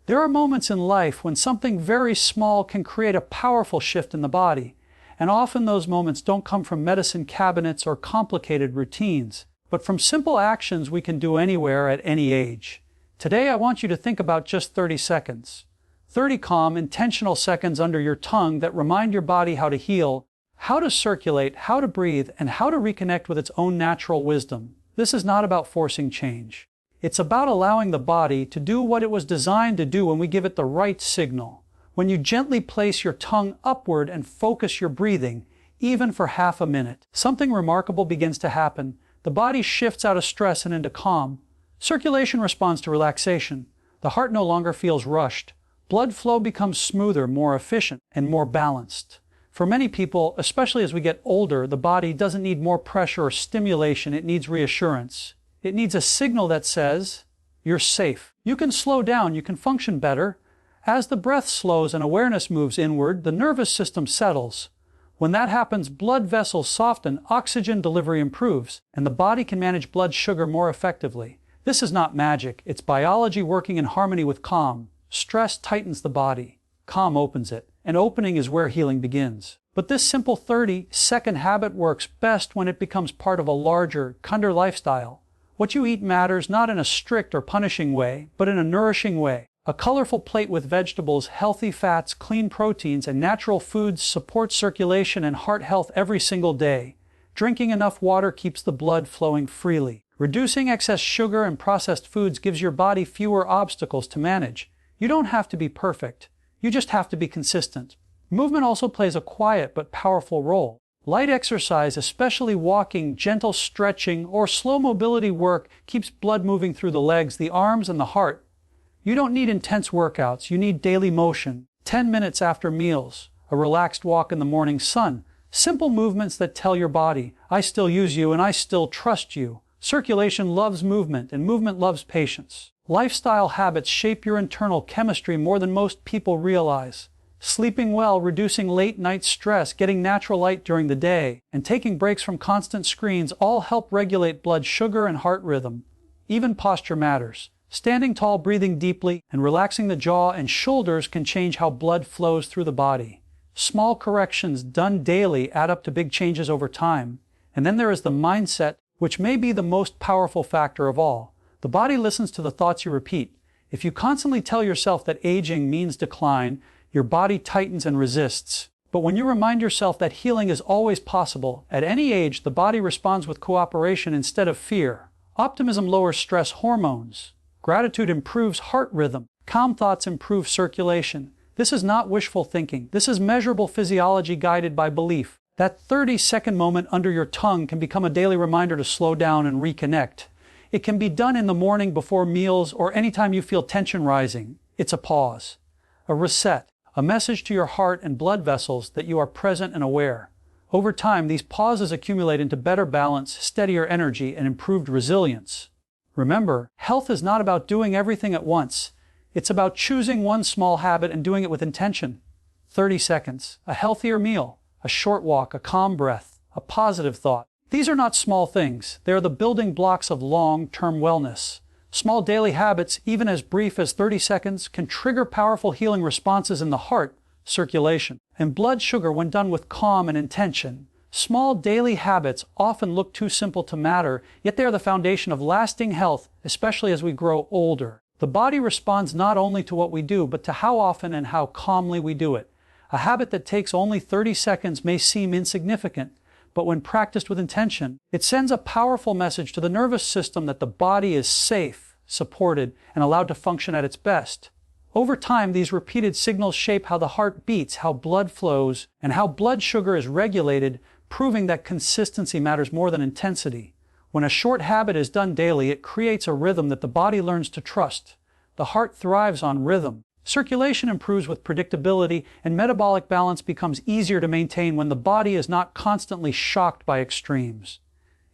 There are moments in life when something very small can create a powerful shift in the body, and often those moments don't come from medicine cabinets or complicated routines, but from simple actions we can do anywhere at any age. Today I want you to think about just 30 seconds. 30 calm, intentional seconds under your tongue that remind your body how to heal, how to circulate, how to breathe, and how to reconnect with its own natural wisdom. This is not about forcing change. It's about allowing the body to do what it was designed to do when we give it the right signal. When you gently place your tongue upward and focus your breathing, even for half a minute, something remarkable begins to happen. The body shifts out of stress and into calm. Circulation responds to relaxation. The heart no longer feels rushed. Blood flow becomes smoother, more efficient, and more balanced. For many people, especially as we get older, the body doesn't need more pressure or stimulation, it needs reassurance. It needs a signal that says, you're safe. You can slow down, you can function better. As the breath slows and awareness moves inward, the nervous system settles. When that happens, blood vessels soften, oxygen delivery improves, and the body can manage blood sugar more effectively. This is not magic, it's biology working in harmony with calm. Stress tightens the body, calm opens it, and opening is where healing begins. But this simple 30-second habit works best when it becomes part of a larger, kinder lifestyle. What you eat matters not in a strict or punishing way, but in a nourishing way. A colorful plate with vegetables, healthy fats, clean proteins, and natural foods supports circulation and heart health every single day. Drinking enough water keeps the blood flowing freely. Reducing excess sugar and processed foods gives your body fewer obstacles to manage. You don't have to be perfect. You just have to be consistent. Movement also plays a quiet but powerful role. Light exercise, especially walking, gentle stretching, or slow mobility work, keeps blood moving through the legs, the arms, and the heart. You don't need intense workouts, you need daily motion. 10 minutes after meals, a relaxed walk in the morning sun. Simple movements that tell your body, I still use you and I still trust you. Circulation loves movement, and movement loves patience. Lifestyle habits shape your internal chemistry more than most people realize. Sleeping well, reducing late-night stress, getting natural light during the day, and taking breaks from constant screens all help regulate blood sugar and heart rhythm. Even posture matters. Standing tall, breathing deeply, and relaxing the jaw and shoulders can change how blood flows through the body. Small corrections done daily add up to big changes over time. And then there is the mindset, which may be the most powerful factor of all. The body listens to the thoughts you repeat. If you constantly tell yourself that aging means decline, your body tightens and resists. But when you remind yourself that healing is always possible, at any age the body responds with cooperation instead of fear. Optimism lowers stress hormones. Gratitude improves heart rhythm. Calm thoughts improve circulation. This is not wishful thinking. This is measurable physiology guided by belief. That 30-second moment under your tongue can become a daily reminder to slow down and reconnect. It can be done in the morning before meals or anytime you feel tension rising. It's a pause, a reset, a message to your heart and blood vessels that you are present and aware. Over time, these pauses accumulate into better balance, steadier energy, and improved resilience. Remember, health is not about doing everything at once. It's about choosing one small habit and doing it with intention. 30 seconds, a healthier meal, a short walk, a calm breath, a positive thought. These are not small things. They are the building blocks of long-term wellness. Small daily habits, even as brief as 30 seconds, can trigger powerful healing responses in the heart, circulation, and blood sugar when done with calm and intention. Small daily habits often look too simple to matter, yet they are the foundation of lasting health, especially as we grow older. The body responds not only to what we do, but to how often and how calmly we do it. A habit that takes only 30 seconds may seem insignificant, but when practiced with intention, it sends a powerful message to the nervous system that the body is safe, supported, and allowed to function at its best. Over time, these repeated signals shape how the heart beats, how blood flows, and how blood sugar is regulated, proving that consistency matters more than intensity. When a short habit is done daily, it creates a rhythm that the body learns to trust. The heart thrives on rhythm. Circulation improves with predictability, and metabolic balance becomes easier to maintain when the body is not constantly shocked by extremes.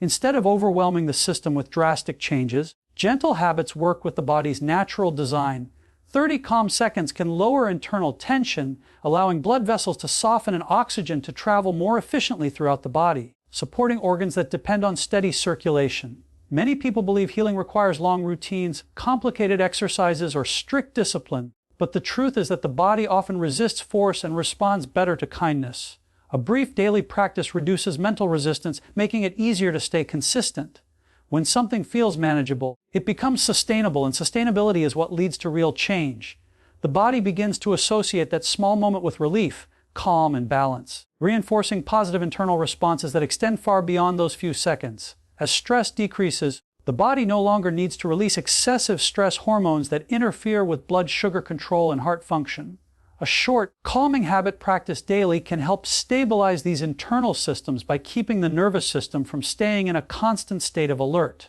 Instead of overwhelming the system with drastic changes, gentle habits work with the body's natural design. 30 calm seconds can lower internal tension, allowing blood vessels to soften and oxygen to travel more efficiently throughout the body, supporting organs that depend on steady circulation. Many people believe healing requires long routines, complicated exercises, or strict discipline. But the truth is that the body often resists force and responds better to kindness. A brief daily practice reduces mental resistance, making it easier to stay consistent. When something feels manageable, it becomes sustainable, and sustainability is what leads to real change. The body begins to associate that small moment with relief, calm, and balance, reinforcing positive internal responses that extend far beyond those few seconds. As stress decreases, the body no longer needs to release excessive stress hormones that interfere with blood sugar control and heart function. A short, calming habit practiced daily can help stabilize these internal systems by keeping the nervous system from staying in a constant state of alert.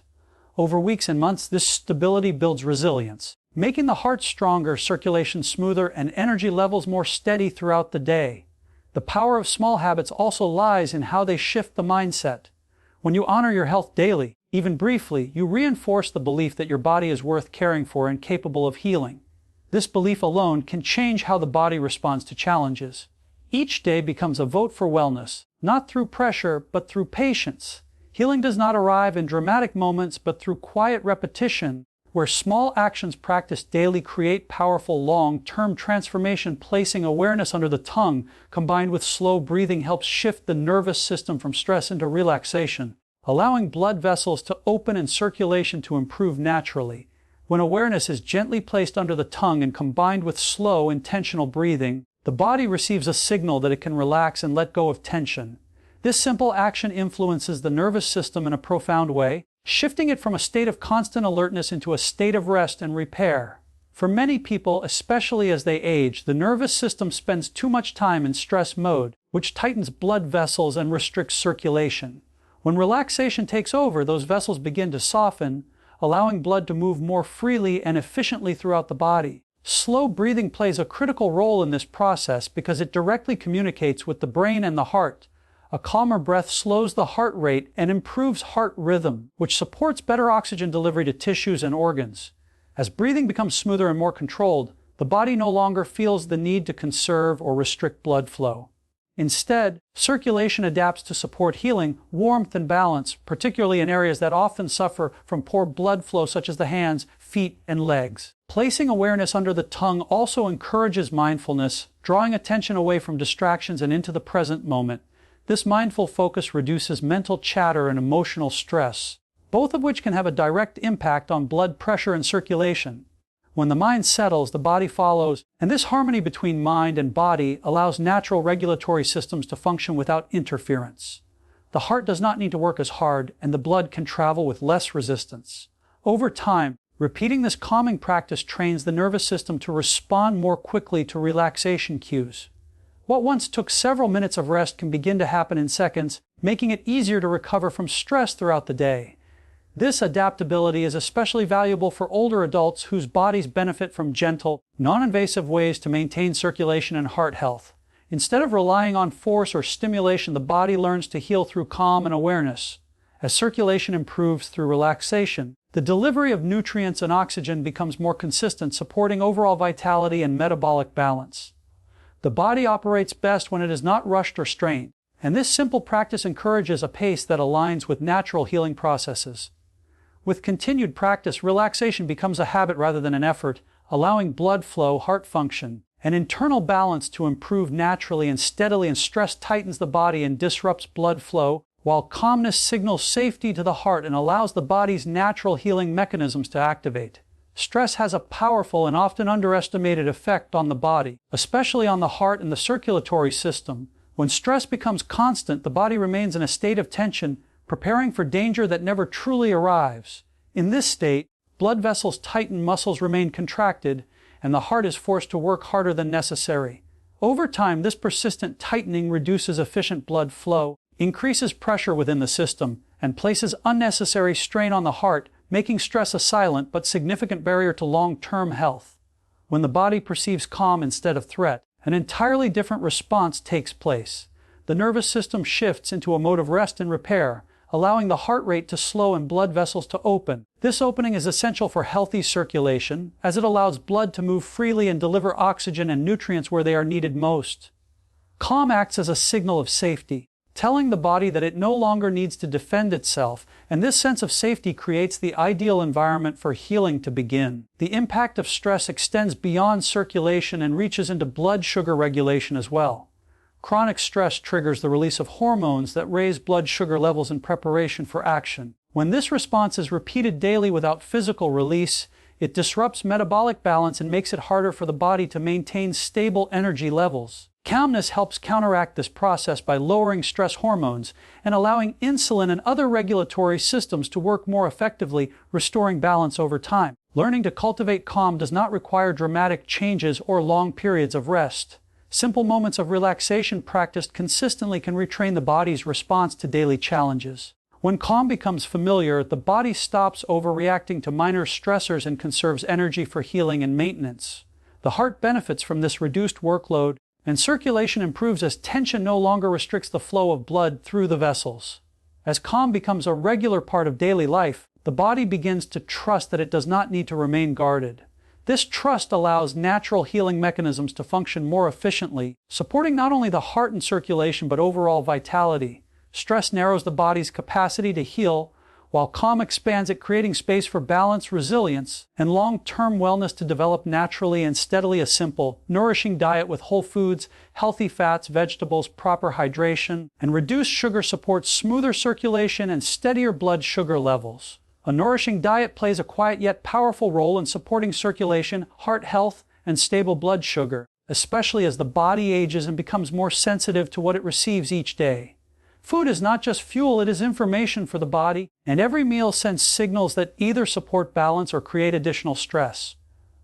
Over weeks and months, this stability builds resilience, making the heart stronger, circulation smoother, and energy levels more steady throughout the day. The power of small habits also lies in how they shift the mindset. When you honor your health daily, even briefly, you reinforce the belief that your body is worth caring for and capable of healing. This belief alone can change how the body responds to challenges. Each day becomes a vote for wellness, not through pressure, but through patience. Healing does not arrive in dramatic moments, but through quiet repetition, where small actions practiced daily create powerful long-term transformation. Placing awareness under the tongue, combined with slow breathing, helps shift the nervous system from stress into relaxation, allowing blood vessels to open and circulation to improve naturally. When awareness is gently placed under the tongue and combined with slow, intentional breathing, the body receives a signal that it can relax and let go of tension. This simple action influences the nervous system in a profound way, shifting it from a state of constant alertness into a state of rest and repair. For many people, especially as they age, the nervous system spends too much time in stress mode, which tightens blood vessels and restricts circulation. When relaxation takes over, those vessels begin to soften, allowing blood to move more freely and efficiently throughout the body. Slow breathing plays a critical role in this process because it directly communicates with the brain and the heart. A calmer breath slows the heart rate and improves heart rhythm, which supports better oxygen delivery to tissues and organs. As breathing becomes smoother and more controlled, the body no longer feels the need to conserve or restrict blood flow. Instead, circulation adapts to support healing, warmth, and balance, particularly in areas that often suffer from poor blood flow, such as the hands, feet, and legs. Placing awareness under the tongue also encourages mindfulness, drawing attention away from distractions and into the present moment. This mindful focus reduces mental chatter and emotional stress, both of which can have a direct impact on blood pressure and circulation. When the mind settles, the body follows, and this harmony between mind and body allows natural regulatory systems to function without interference. The heart does not need to work as hard, and the blood can travel with less resistance. Over time, repeating this calming practice trains the nervous system to respond more quickly to relaxation cues. What once took several minutes of rest can begin to happen in seconds, making it easier to recover from stress throughout the day. This adaptability is especially valuable for older adults whose bodies benefit from gentle, non-invasive ways to maintain circulation and heart health. Instead of relying on force or stimulation, the body learns to heal through calm and awareness. As circulation improves through relaxation, the delivery of nutrients and oxygen becomes more consistent, supporting overall vitality and metabolic balance. The body operates best when it is not rushed or strained, and this simple practice encourages a pace that aligns with natural healing processes. With continued practice, relaxation becomes a habit rather than an effort, allowing blood flow, heart function, and internal balance to improve naturally and steadily. And stress tightens the body and disrupts blood flow, while calmness signals safety to the heart and allows the body's natural healing mechanisms to activate. Stress has a powerful and often underestimated effect on the body, especially on the heart and the circulatory system. When stress becomes constant, the body remains in a state of tension, preparing for danger that never truly arrives. In this state, blood vessels tighten, muscles remain contracted, and the heart is forced to work harder than necessary. Over time, this persistent tightening reduces efficient blood flow, increases pressure within the system, and places unnecessary strain on the heart, making stress a silent but significant barrier to long-term health. When the body perceives calm instead of threat, an entirely different response takes place. The nervous system shifts into a mode of rest and repair, allowing the heart rate to slow and blood vessels to open. This opening is essential for healthy circulation, as it allows blood to move freely and deliver oxygen and nutrients where they are needed most. Calm acts as a signal of safety. telling the body that it no longer needs to defend itself, and this sense of safety creates the ideal environment for healing to begin. The impact of stress extends beyond circulation and reaches into blood sugar regulation as well. Chronic stress triggers the release of hormones that raise blood sugar levels in preparation for action. When this response is repeated daily without physical release, it disrupts metabolic balance and makes it harder for the body to maintain stable energy levels. Calmness helps counteract this process by lowering stress hormones and allowing insulin and other regulatory systems to work more effectively, restoring balance over time. Learning to cultivate calm does not require dramatic changes or long periods of rest. Simple moments of relaxation practiced consistently can retrain the body's response to daily challenges. When calm becomes familiar, the body stops overreacting to minor stressors and conserves energy for healing and maintenance. The heart benefits from this reduced workload, and circulation improves as tension no longer restricts the flow of blood through the vessels. As calm becomes a regular part of daily life, the body begins to trust that it does not need to remain guarded. This trust allows natural healing mechanisms to function more efficiently, supporting not only the heart and circulation but overall vitality. Stress narrows the body's capacity to heal, while calm expands it, creating space for balance, resilience, and long-term wellness to develop naturally and steadily. A simple, nourishing diet with whole foods, healthy fats, vegetables, proper hydration, and reduced sugar supports smoother circulation and steadier blood sugar levels. A nourishing diet plays a quiet yet powerful role in supporting circulation, heart health, and stable blood sugar, especially as the body ages and becomes more sensitive to what it receives each day. Food is not just fuel, it is information for the body, and every meal sends signals that either support balance or create additional stress.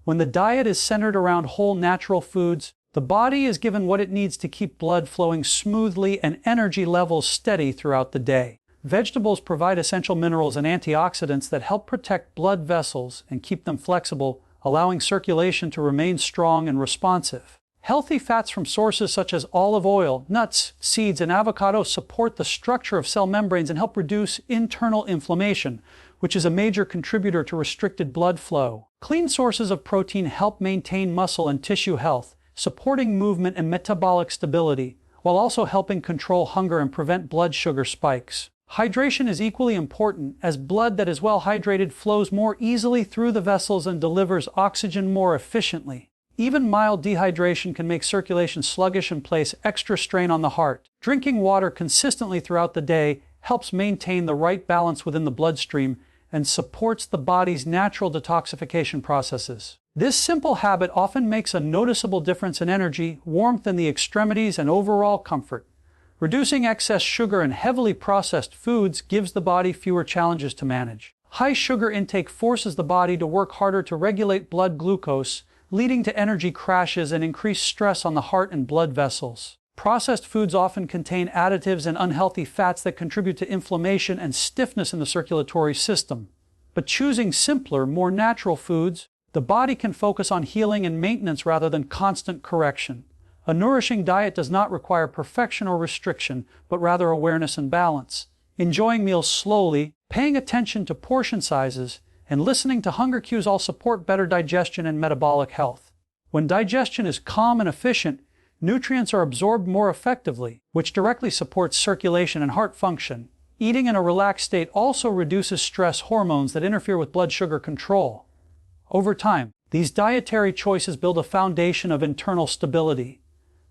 When the diet is centered around whole natural foods, the body is given what it needs to keep blood flowing smoothly and energy levels steady throughout the day. Vegetables provide essential minerals and antioxidants that help protect blood vessels and keep them flexible, allowing circulation to remain strong and responsive. Healthy fats from sources such as olive oil, nuts, seeds, and avocados support the structure of cell membranes and help reduce internal inflammation, which is a major contributor to restricted blood flow. Clean sources of protein help maintain muscle and tissue health, supporting movement and metabolic stability, while also helping control hunger and prevent blood sugar spikes. Hydration is equally important, as blood that is well hydrated flows more easily through the vessels and delivers oxygen more efficiently. Even mild dehydration can make circulation sluggish and place extra strain on the heart. Drinking water consistently throughout the day helps maintain the right balance within the bloodstream and supports the body's natural detoxification processes. This simple habit often makes a noticeable difference in energy, warmth in the extremities, and overall comfort. Reducing excess sugar and heavily processed foods gives the body fewer challenges to manage. High sugar intake forces the body to work harder to regulate blood glucose, leading to energy crashes and increased stress on the heart and blood vessels. Processed foods often contain additives and unhealthy fats that contribute to inflammation and stiffness in the circulatory system. But choosing simpler, more natural foods, the body can focus on healing and maintenance rather than constant correction. A nourishing diet does not require perfection or restriction, but rather awareness and balance. Enjoying meals slowly, paying attention to portion sizes, and listening to hunger cues all support better digestion and metabolic health. When digestion is calm and efficient, nutrients are absorbed more effectively, which directly supports circulation and heart function. Eating in a relaxed state also reduces stress hormones that interfere with blood sugar control. Over time, these dietary choices build a foundation of internal stability.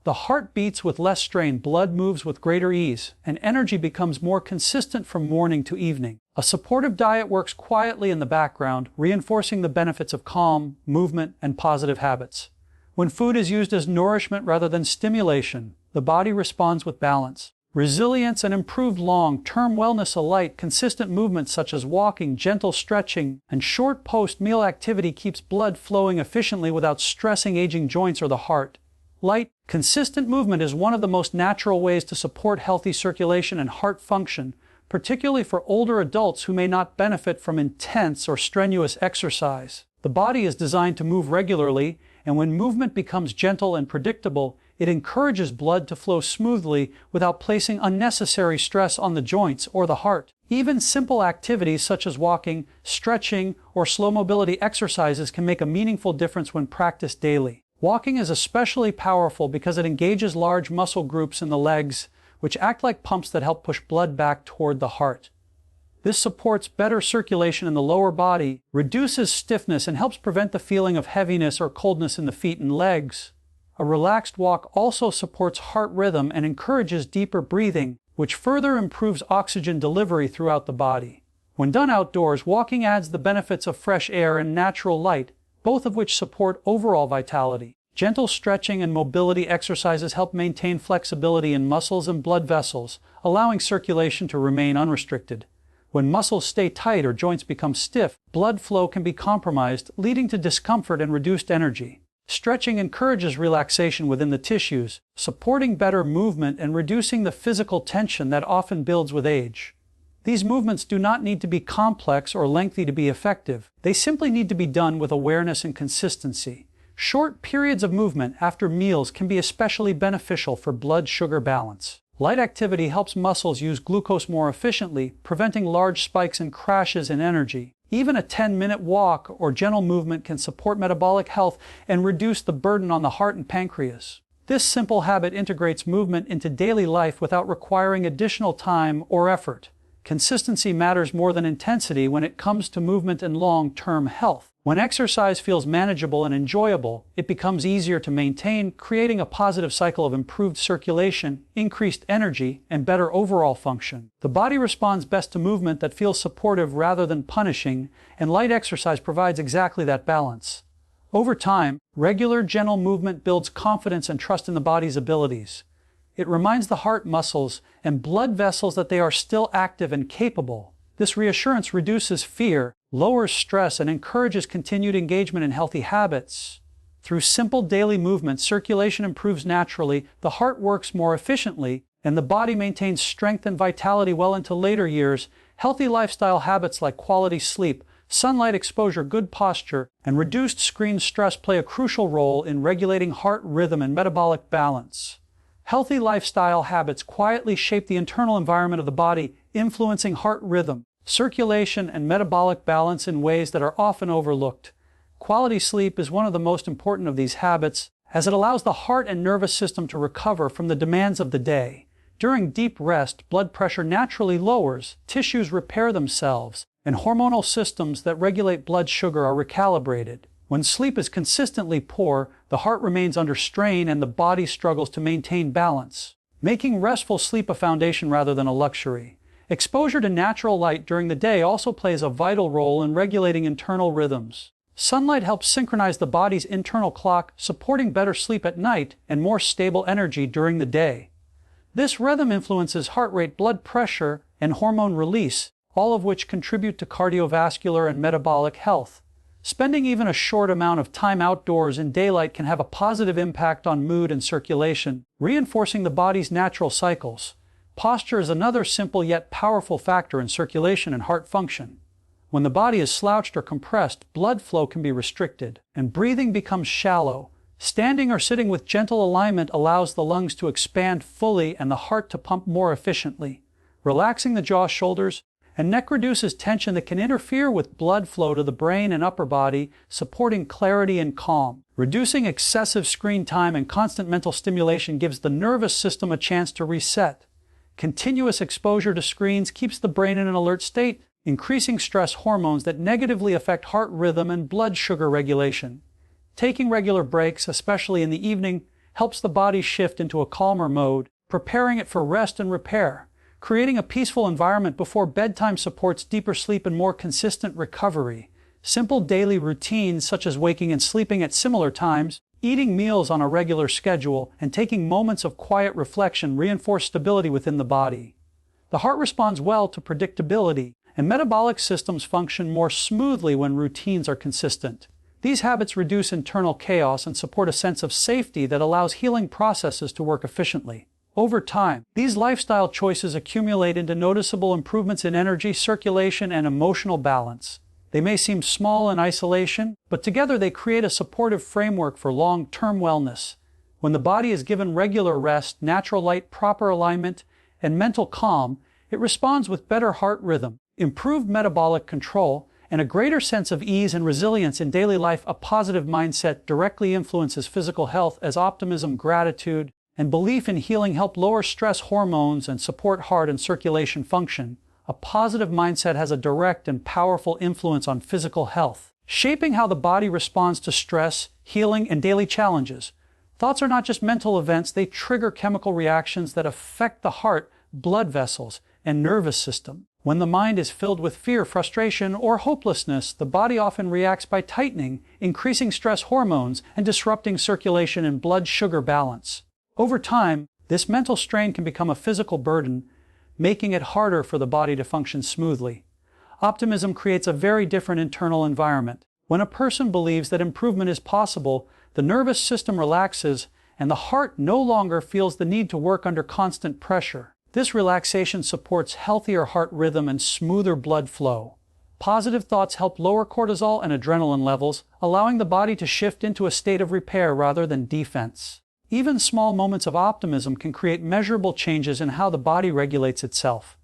The heart beats with less strain, blood moves with greater ease, and energy becomes more consistent from morning to evening. A supportive diet works quietly in the background, reinforcing the benefits of calm, movement, and positive habits. When food is used as nourishment rather than stimulation, the body responds with balance. Resilience and improved long-term wellness alike. Consistent movements such as walking, gentle stretching, and short post-meal activity keeps blood flowing efficiently without stressing aging joints or the heart. Light, consistent movement is one of the most natural ways to support healthy circulation and heart function, particularly for older adults who may not benefit from intense or strenuous exercise. The body is designed to move regularly, and when movement becomes gentle and predictable, it encourages blood to flow smoothly without placing unnecessary stress on the joints or the heart. Even simple activities such as walking, stretching, or slow mobility exercises can make a meaningful difference when practiced daily. Walking is especially powerful because it engages large muscle groups in the legs, which act like pumps that help push blood back toward the heart. This supports better circulation in the lower body, reduces stiffness, and helps prevent the feeling of heaviness or coldness in the feet and legs. A relaxed walk also supports heart rhythm and encourages deeper breathing, which further improves oxygen delivery throughout the body. When done outdoors, walking adds the benefits of fresh air and natural light, both of which support overall vitality. Gentle stretching and mobility exercises help maintain flexibility in muscles and blood vessels, allowing circulation to remain unrestricted. When muscles stay tight or joints become stiff, blood flow can be compromised, leading to discomfort and reduced energy. Stretching encourages relaxation within the tissues, supporting better movement and reducing the physical tension that often builds with age. These movements do not need to be complex or lengthy to be effective. They simply need to be done with awareness and consistency. Short periods of movement after meals can be especially beneficial for blood sugar balance. Light activity helps muscles use glucose more efficiently, preventing large spikes and crashes in energy. Even a 10-minute walk or gentle movement can support metabolic health and reduce the burden on the heart and pancreas. This simple habit integrates movement into daily life without requiring additional time or effort. Consistency matters more than intensity when it comes to movement and long-term health. When exercise feels manageable and enjoyable, it becomes easier to maintain, creating a positive cycle of improved circulation, increased energy, and better overall function. The body responds best to movement that feels supportive rather than punishing, and light exercise provides exactly that balance. Over time, regular, gentle movement builds confidence and trust in the body's abilities. It reminds the heart muscles and blood vessels that they are still active and capable. This reassurance reduces fear, lowers stress, and encourages continued engagement in healthy habits. Through simple daily movement, circulation improves naturally, the heart works more efficiently, and the body maintains strength and vitality well into later years. Healthy lifestyle habits like quality sleep, sunlight exposure, good posture, and reduced screen stress play a crucial role in regulating heart rhythm and metabolic balance. Healthy lifestyle habits quietly shape the internal environment of the body, influencing heart rhythm, circulation, and metabolic balance in ways that are often overlooked. Quality sleep is one of the most important of these habits, as it allows the heart and nervous system to recover from the demands of the day. During deep rest, blood pressure naturally lowers, tissues repair themselves, and hormonal systems that regulate blood sugar are recalibrated. When sleep is consistently poor, the heart remains under strain and the body struggles to maintain balance, making restful sleep a foundation rather than a luxury. Exposure to natural light during the day also plays a vital role in regulating internal rhythms. Sunlight helps synchronize the body's internal clock, supporting better sleep at night and more stable energy during the day. This rhythm influences heart rate, blood pressure, and hormone release, all of which contribute to cardiovascular and metabolic health. Spending even a short amount of time outdoors in daylight can have a positive impact on mood and circulation, reinforcing the body's natural cycles. Posture is another simple yet powerful factor in circulation and heart function. When the body is slouched or compressed, blood flow can be restricted, and breathing becomes shallow. Standing or sitting with gentle alignment allows the lungs to expand fully and the heart to pump more efficiently. Relaxing the jaw, shoulders, and neck reduces tension that can interfere with blood flow to the brain and upper body, supporting clarity and calm. Reducing excessive screen time and constant mental stimulation gives the nervous system a chance to reset. Continuous exposure to screens keeps the brain in an alert state, increasing stress hormones that negatively affect heart rhythm and blood sugar regulation. Taking regular breaks, especially in the evening, helps the body shift into a calmer mode, preparing it for rest and repair. Creating a peaceful environment before bedtime supports deeper sleep and more consistent recovery. Simple daily routines such as waking and sleeping at similar times, eating meals on a regular schedule, and taking moments of quiet reflection reinforce stability within the body. The heart responds well to predictability, and metabolic systems function more smoothly when routines are consistent. These habits reduce internal chaos and support a sense of safety that allows healing processes to work efficiently. Over time, these lifestyle choices accumulate into noticeable improvements in energy, circulation, and emotional balance. They may seem small in isolation, but together they create a supportive framework for long-term wellness. When the body is given regular rest, natural light, proper alignment, and mental calm, it responds with better heart rhythm, improved metabolic control, and a greater sense of ease and resilience in daily life. A positive mindset directly influences physical health as optimism, gratitude, and belief in healing help lower stress hormones and support heart and circulation function. A positive mindset has a direct and powerful influence on physical health, shaping how the body responds to stress, healing, and daily challenges. Thoughts are not just mental events, they trigger chemical reactions that affect the heart, blood vessels, and nervous system. When the mind is filled with fear, frustration, or hopelessness, the body often reacts by tightening, increasing stress hormones, and disrupting circulation and blood sugar balance. Over time, this mental strain can become a physical burden, making it harder for the body to function smoothly. Optimism creates a very different internal environment. When a person believes that improvement is possible, the nervous system relaxes, and the heart no longer feels the need to work under constant pressure. This relaxation supports healthier heart rhythm and smoother blood flow. Positive thoughts help lower cortisol and adrenaline levels, allowing the body to shift into a state of repair rather than defense. Even small moments of optimism can create measurable changes in how the body regulates itself.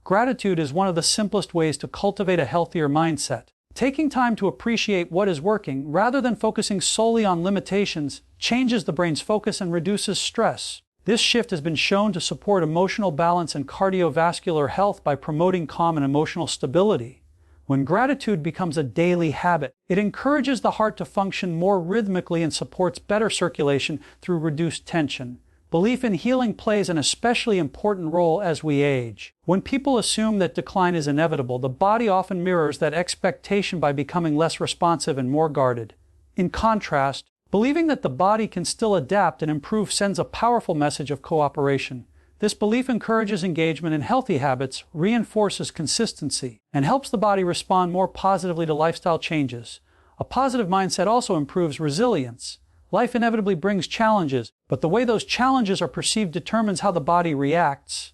Gratitude is one of the simplest ways to cultivate a healthier mindset. Taking time to appreciate what is working, rather than focusing solely on limitations, changes the brain's focus and reduces stress. This shift has been shown to support emotional balance and cardiovascular health by promoting calm and emotional stability. When gratitude becomes a daily habit, it encourages the heart to function more rhythmically and supports better circulation through reduced tension. Belief in healing plays an especially important role as we age. When people assume that decline is inevitable, the body often mirrors that expectation by becoming less responsive and more guarded. In contrast, believing that the body can still adapt and improve sends a powerful message of cooperation. This belief encourages engagement in healthy habits, reinforces consistency, and helps the body respond more positively to lifestyle changes. A positive mindset also improves resilience. Life inevitably brings challenges, but the way those challenges are perceived determines how the body reacts.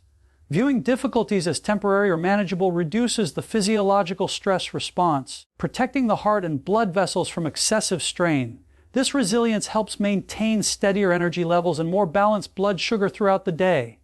Viewing difficulties as temporary or manageable reduces the physiological stress response, protecting the heart and blood vessels from excessive strain. This resilience helps maintain steadier energy levels and more balanced blood sugar throughout the day.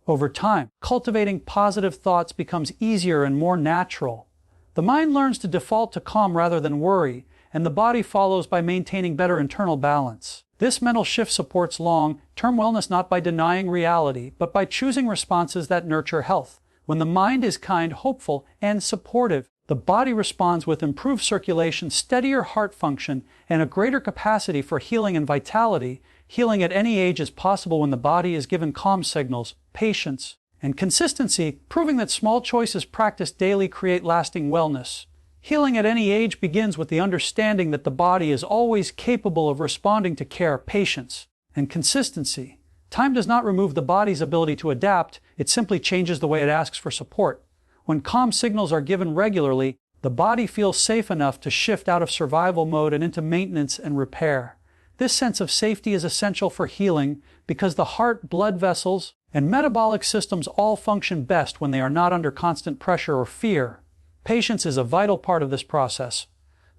Over time, cultivating positive thoughts becomes easier and more natural. The mind learns to default to calm rather than worry, and the body follows by maintaining better internal balance. This mental shift supports long-term wellness not by denying reality, but by choosing responses that nurture health. When the mind is kind, hopeful, and supportive, the body responds with improved circulation, steadier heart function, and a greater capacity for healing and vitality. Healing at any age is possible when the body is given calm signals, patience, and consistency, proving that small choices practiced daily create lasting wellness. Healing at any age begins with the understanding that the body is always capable of responding to care, patience, and consistency. Time does not remove the body's ability to adapt, it simply changes the way it asks for support. When calm signals are given regularly, the body feels safe enough to shift out of survival mode and into maintenance and repair. This sense of safety is essential for healing because the heart, blood vessels, and metabolic systems all function best when they are not under constant pressure or fear. Patience is a vital part of this process.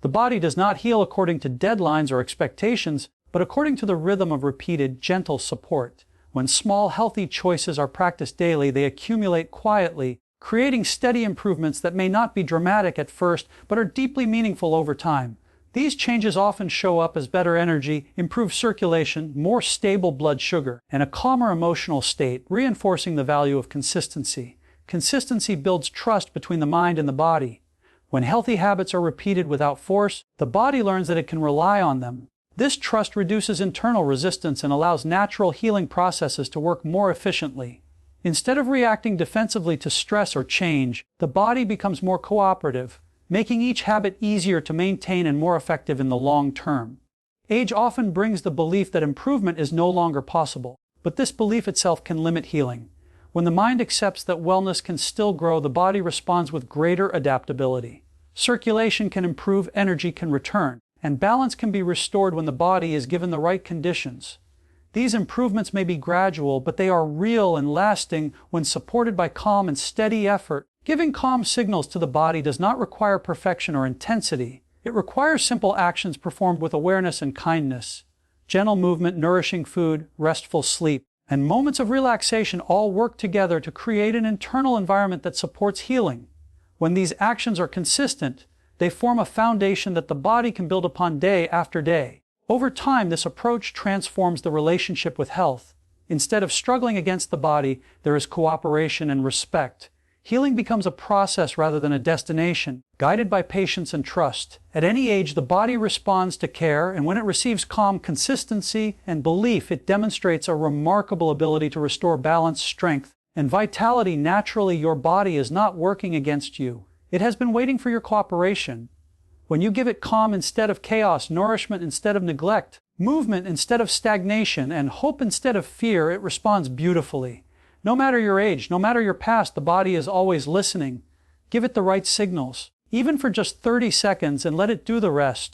The body does not heal according to deadlines or expectations, but according to the rhythm of repeated, gentle support. When small, healthy choices are practiced daily, they accumulate quietly, creating steady improvements that may not be dramatic at first, but are deeply meaningful over time. These changes often show up as better energy, improved circulation, more stable blood sugar, and a calmer emotional state, reinforcing the value of consistency. Consistency builds trust between the mind and the body. When healthy habits are repeated without force, the body learns that it can rely on them. This trust reduces internal resistance and allows natural healing processes to work more efficiently. Instead of reacting defensively to stress or change, the body becomes more cooperative, making each habit easier to maintain and more effective in the long term. Age often brings the belief that improvement is no longer possible, but this belief itself can limit healing. When the mind accepts that wellness can still grow, the body responds with greater adaptability. Circulation can improve, energy can return, and balance can be restored when the body is given the right conditions. These improvements may be gradual, but they are real and lasting when supported by calm and steady effort. Giving calm signals to the body does not require perfection or intensity. It requires simple actions performed with awareness and kindness. Gentle movement, nourishing food, restful sleep, and moments of relaxation all work together to create an internal environment that supports healing. When these actions are consistent, they form a foundation that the body can build upon day after day. Over time, this approach transforms the relationship with health. Instead of struggling against the body, there is cooperation and respect. Healing becomes a process rather than a destination, guided by patience and trust. At any age, the body responds to care, and when it receives calm, consistency, and belief, it demonstrates a remarkable ability to restore balance, strength, and vitality. Naturally, your body is not working against you. It has been waiting for your cooperation. When you give it calm instead of chaos, nourishment instead of neglect, movement instead of stagnation, and hope instead of fear, it responds beautifully. No matter your age, no matter your past, the body is always listening. Give it the right signals, even for just 30 seconds, and let it do the rest.